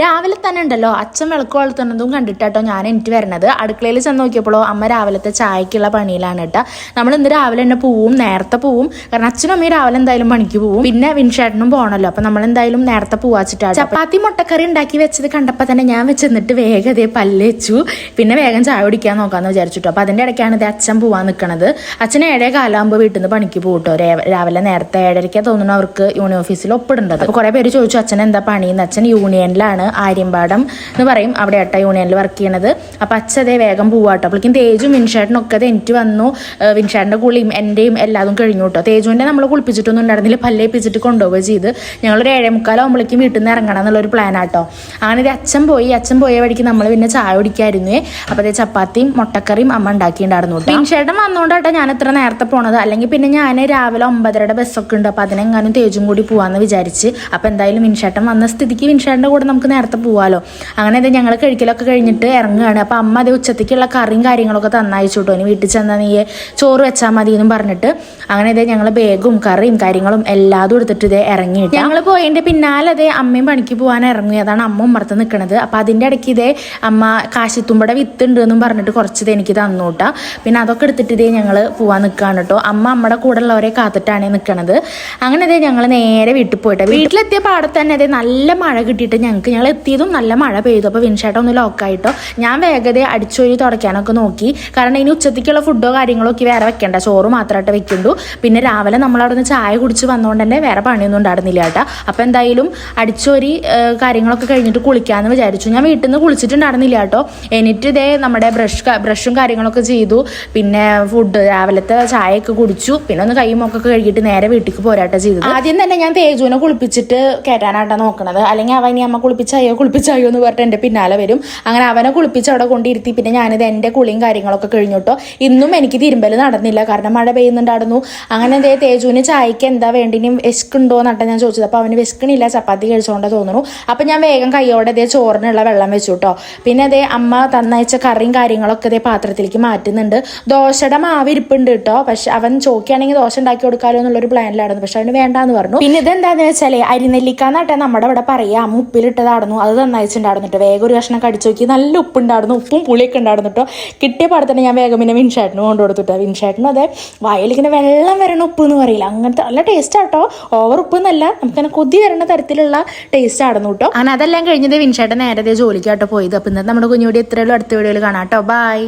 രാവിലെ തന്നെ ഉണ്ടല്ലോ അച്ഛൻ വിളക്ക് വളർത്തുന്നതും കണ്ടിട്ടാട്ടോ ഞാൻ എനിക്ക് വരണത്. അടുക്കളയിൽ ചെന്ന് നോക്കിയപ്പോഴോ അമ്മ രാവിലത്തെ ചായക്കുള്ള പണിയിലാണ് കേട്ടോ. നമ്മൾ ഇന്ന് രാവിലെ തന്നെ പോവും, നേരത്തെ പോവും. കാരണം അച്ഛനും അമ്മയും രാവിലെ എന്തായാലും പണിക്ക് പോവും. പിന്നെ വിൻഷേട്ടനും പോകണല്ലോ, അപ്പൊ നമ്മൾ എന്തായാലും നേരത്തെ പോവാച്ചിട്ടാണ്. ചപ്പാത്തി മുട്ടക്കറി ഉണ്ടാക്കി വെച്ചത് കണ്ടപ്പോൾ തന്നെ ഞാൻ വെച്ചെന്നിട്ട് വേഗം അതേ പല്ല് വെച്ചു. പിന്നെ വേഗം ചായ കുടിക്കാൻ നോക്കാന്ന് വിചാരിച്ചിട്ടോ. അപ്പൊ അതിന്റെ ഇടയ്ക്കാണ് ഇത് അച്ഛൻ പോവാൻ നിൽക്കണത്. അച്ഛൻ 7:15 വീട്ടിൽ നിന്ന് പണിക്ക് പോകട്ടോ. രാവിലെ നേരത്തെ 7:30 തോന്നുന്നു അവർക്ക് യൂണിയൻ ഓഫീസിൽ ഒപ്പിടുന്നത്. അപ്പൊ കുറെ പേര് ചോദിച്ചു അച്ഛൻ എന്താ പണിയെന്ന്. അച്ഛൻ യൂണിയനിലാണ്, ആര്യമ്പാടം എന്ന് പറയും, അവിടെ ആട്ട യൂണിയനിൽ വർക്ക് ചെയ്യണത്. അപ്പൊ അച്ഛതേ വേഗം പോവാട്ടോ. അപ്പോഴേക്കും തേജും വിൻഷേട്ടനും ഒക്കെ എനിക്ക് വന്നു. വിൻഷേട്ടന്റെ കുളിയും എന്റെയും എല്ലാതും കഴിഞ്ഞു കേട്ടോ. തേജുവിന്റെ നമ്മൾ കുളിപ്പിച്ചിട്ടൊന്നും ഉണ്ടായിരുന്നില്ല, പല്ലേപ്പിച്ചിട്ട് കൊണ്ടുപോവുക ചെയ്ത്. ഞങ്ങളൊരു 7:45 വീട്ടിൽ നിന്ന് ഇറങ്ങണം എന്നുള്ളൊരു പ്ലാൻ ആട്ടോ. അങ്ങനെ ഇത് അച്ഛൻ പോയ വഴിക്ക് നമ്മൾ പിന്നെ ചായ കുടിക്കായിരുന്നു. അപ്പൊ അതേ ചപ്പാത്തിയും മുട്ടക്കറിയും അമ്മ ഉണ്ടാക്കിയിട്ടുണ്ടായിരുന്നു. വിൻഷേട്ടൻ വന്നോണ്ടാട്ടോ ഞാൻ ഇത്ര നേരത്തെ പോണത്. അല്ലെങ്കിൽ പിന്നെ ഞാൻ രാവിലെ 9:30 ബസ്സൊക്കെ ഉണ്ട്. അപ്പൊ അതിനെങ്ങാനും തേജും കൂടി പോവാന്ന് വിചാരിച്ച്. അപ്പൊ എന്തായാലും വിൻഷേട്ടൻ വന്ന സ്ഥിതിക്ക് വിൻഷേട്ടന്റെ കൂടെ നമുക്ക് നേരത്തെ പോവാലോ. അങ്ങനെ അത് ഞങ്ങൾ കഴിക്കലൊക്കെ കഴിഞ്ഞിട്ട് ഇറങ്ങുകയാണ്. അപ്പൊ അമ്മ അത് ഉച്ചത്തേക്കുള്ള കറിയും കാര്യങ്ങളൊക്കെ തന്നയച്ചു കേട്ടോ. ഇനി വീട്ടിൽ ചെന്നാൽ നീ ചോറ് വെച്ചാൽ മതി എന്നും പറഞ്ഞിട്ട്. അങ്ങനെ ഇതേ ഞങ്ങൾ ബാഗും കറിയും കാര്യങ്ങളും എല്ലാതും എടുത്തിട്ട് ഇതേ ഇറങ്ങിയിട്ട് ഞങ്ങൾ പോയതിന്റെ പിന്നാലെ അതേ അമ്മയും പണിക്ക് പോകാൻ ഇറങ്ങി. അതാണ് അമ്മ ഉമ്മർത്ത് നിൽക്കുന്നത്. അപ്പൊ അതിന്റെ ഇടയ്ക്ക് ഇതേ അമ്മ കാശിത്തുമ്പടെ വിത്ത് ഉണ്ട് എന്നും പറഞ്ഞിട്ട് കുറച്ചത് എനിക്ക് തന്നു കേട്ടോ. പിന്നെ അതൊക്കെ എടുത്തിട്ട് ഇതേ ഞങ്ങൾ പോവാൻ നിൽക്കുകയാണ് കേട്ടോ. അമ്മ അമ്മയുടെ കൂടെ ഉള്ളവരെ കാത്തിട്ടാണ് നിൽക്കുന്നത്. അങ്ങനെ ഇതേ ഞങ്ങൾ നേരെ വീട്ടിൽ പോയിട്ട് വീട്ടിലെത്തിയ പാടത്ത് തന്നെ അതേ നല്ല മഴ കിട്ടിയിട്ട് ഞങ്ങൾ എത്തിയതും നല്ല മഴ പെയ്തു. അപ്പോൾ വിൻഷേട്ടൻ ഒന്ന് ലോക്കായിട്ടോ. ഞാൻ വേഗത അടിച്ചൊരു തുടയ്ക്കാനൊക്കെ നോക്കി. കാരണം ഇനി ഉച്ചത്തേക്കുള്ള ഫുഡോ കാര്യങ്ങളോ ഒക്കെ വേറെ വെക്കണ്ട, ചോറ് മാത്രമായിട്ട് വെക്കുള്ളൂ. പിന്നെ രാവിലെ നമ്മളവിടെ നിന്ന് ചായ കുടിച്ച് വന്നുകൊണ്ട് തന്നെ വേറെ പണിയൊന്നും ഉണ്ടായിരുന്നില്ല കേട്ടോ. അപ്പോൾ എന്തായാലും അടിച്ചൊരി കാര്യങ്ങളൊക്കെ കഴിഞ്ഞിട്ട് കുളിക്കാമെന്ന് വിചാരിച്ചു. ഞാൻ വീട്ടിൽ നിന്ന് കുളിച്ചിട്ടുണ്ടായിരുന്നില്ല കേട്ടോ. എന്നിട്ട് ഇതേ നമ്മുടെ ബ്രഷും കാര്യങ്ങളൊക്കെ ചെയ്തു. പിന്നെ ഫുഡ് രാവിലത്തെ ചായയൊക്കെ കുടിച്ചു. പിന്നെ ഒന്ന് കൈ മുഖമൊക്കെ കഴുകിയിട്ട് നേരെ വീട്ടിലേക്ക് പോരാട്ടോ ചെയ്തത്. ആദ്യം തന്നെ ഞാൻ തേജുവിനെ കുളിപ്പിച്ചിട്ട് കയറ്റാനായിട്ടാണ് നോക്കണത്. അല്ലെങ്കിൽ അവൻ അമ്മ കുളിപ്പിച്ചായോ എന്ന് പറഞ്ഞിട്ട് എൻ്റെ പിന്നാലെ വരും. അങ്ങനെ അവനെ കുളിപ്പിച്ച് അവിടെ കൊണ്ടിരുത്തി. പിന്നെ ഞാനിത് എൻ്റെ കുളിയും കാര്യങ്ങളൊക്കെ കഴിഞ്ഞു കേട്ടോ. ഇന്നും എനിക്ക് തിരുമ്പൽ നടന്നില്ല, കാരണം മഴ പെയ്യുന്നുണ്ടായിരുന്നു. അങ്ങനെ അതേ തേജുവിന് ചായക്ക് എന്താ വേണ്ടി, ഇനി വിശക്കുണ്ടോ എന്നിട്ട് ഞാൻ ചോദിച്ചത്. അപ്പോൾ അവന് വിശക്കണില്ല, ചപ്പാത്തി കഴിച്ചുകൊണ്ടേ തോന്നുന്നു. അപ്പം ഞാൻ വേഗം കൈയോടെ അതേ ചോറിനുള്ള വെള്ളം വെച്ചു കേട്ടോ. പിന്നെ അതേ അമ്മ തന്നയച്ച കറിയും കാര്യങ്ങളൊക്കെ അതേ പാത്രത്തിലേക്ക് മാറ്റുന്നുണ്ട്. ദോശയുടെ മാവ് ഇരിപ്പുണ്ട് കേട്ടോ. പക്ഷെ അവൻ ചോദിക്കുകയാണെങ്കിൽ ദോശ ഉണ്ടാക്കി കൊടുക്കാമല്ലോ എന്നുള്ളൊരു പ്ലാനിലായിരുന്നു. പക്ഷെ അവന് വേണ്ടാന്ന് പറഞ്ഞു. പിന്നെ ഇതെന്താന്ന് വെച്ചാൽ അരിനെല്ലിക്കാന്നാട്ടെ നമ്മുടെ ഇവിടെ പറയാ. അമ്മ ഉപ്പിലിട്ടതായിരുന്നു, അത് തന്നയച്ചിട്ടുണ്ടായിരുന്നു കേട്ടോ. വേഗം ഒരു കഷ്ണം കടിച്ചു നോക്കി, നല്ല ഉപ്പുണ്ടായിരുന്നു, ഉപ്പും പുളിയൊക്കെ ഉണ്ടായിരുന്നു കേട്ടോ. കിട്ടിയ പാടെ തന്നെ ഞാൻ വേഗം പിന്നെ വിൻഷേട്ടനും കൊണ്ടു കൊടുത്തിട്ടോ. വിൻഷേട്ടനും അതെ വയലിങ്ങനെ വെള്ളം വരണ ഉപ്പ് എന്ന് പറയില്ല, അങ്ങനത്തെ നല്ല ടേസ്റ്റ് ആട്ടോ. ഓവർ ഉപ്പ് എന്നല്ല, നമുക്കങ്ങനെ കൊതി വരണ തരത്തിലുള്ള ടേസ്റ്റ് ആയിരുന്നു കേട്ടോ. അങ്ങനെ അതെല്ലാം കഴിഞ്ഞത് വിൻഷേട്ടൻ നേരത്തെ ജോലിക്കാട്ടോ പോയത്. അപ്പം ഇന്നത്തെ നമ്മുടെ കുഞ്ഞുകൂടി എത്രയുള്ളൂ അടുത്ത വീഡിയോയിൽ കാണാം കേട്ടോ. ബൈ.